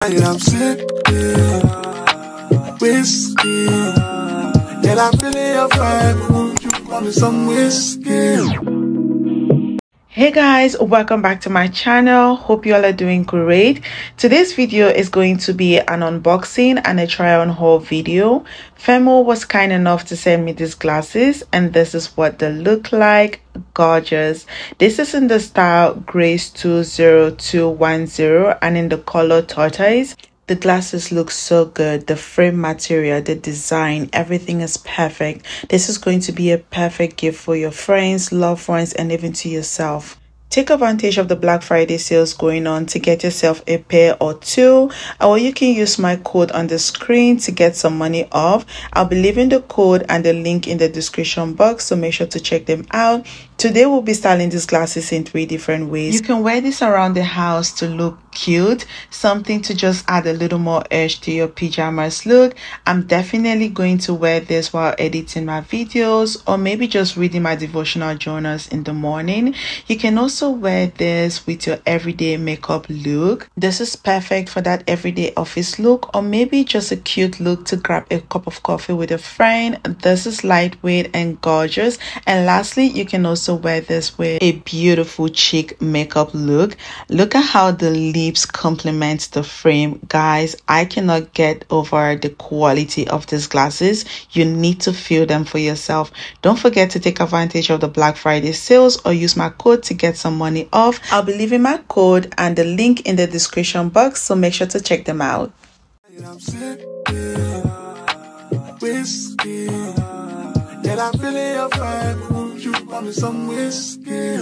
And I'm sipping whiskey. Then I'm feeling your vibe. Won't you pour me some whiskey? Hey guys, welcome back to my channel. Hope you all are doing great. Today's video is going to be an unboxing and a try on haul video. Firmoo was kind enough to send me these glasses and this is what they look like. Gorgeous. This is in the style Grace 20210 and in the color tortoise. The glasses look so good. The frame material, the design, everything is perfect. This is going to be a perfect gift for your friends, loved ones, and even to yourself. Take advantage of the Black Friday sales going on to get yourself a pair or two, or you can use my code on the screen to get some money off. I'll be leaving the code and the link in the description box, so make sure to check them out. Today we'll be styling these glasses in 3 different ways. You can wear this around the house to look cute, something to just add a little more edge to your pajamas look. I'm definitely going to wear this while editing my videos or maybe just reading my devotional journals in the morning. You can also wear this with your everyday makeup look. This is perfect for that everyday office look or maybe just a cute look to grab a cup of coffee with a friend. This is lightweight and gorgeous. And lastly, you can also wear this with a beautiful cheek makeup look. Look at how the lips complement the frame. Guys, I cannot get over the quality of these glasses. You need to feel them for yourself. Don't forget to take advantage of the Black Friday sales or use my code to get some money off. I'll be leaving my code and the link in the description box, so make sure to check them out. And I'm sipping whiskey. Then I'm feeling your vibe. Won't you pour me some whiskey?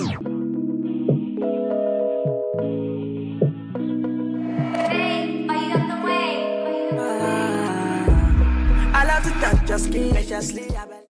I love to touch your skin,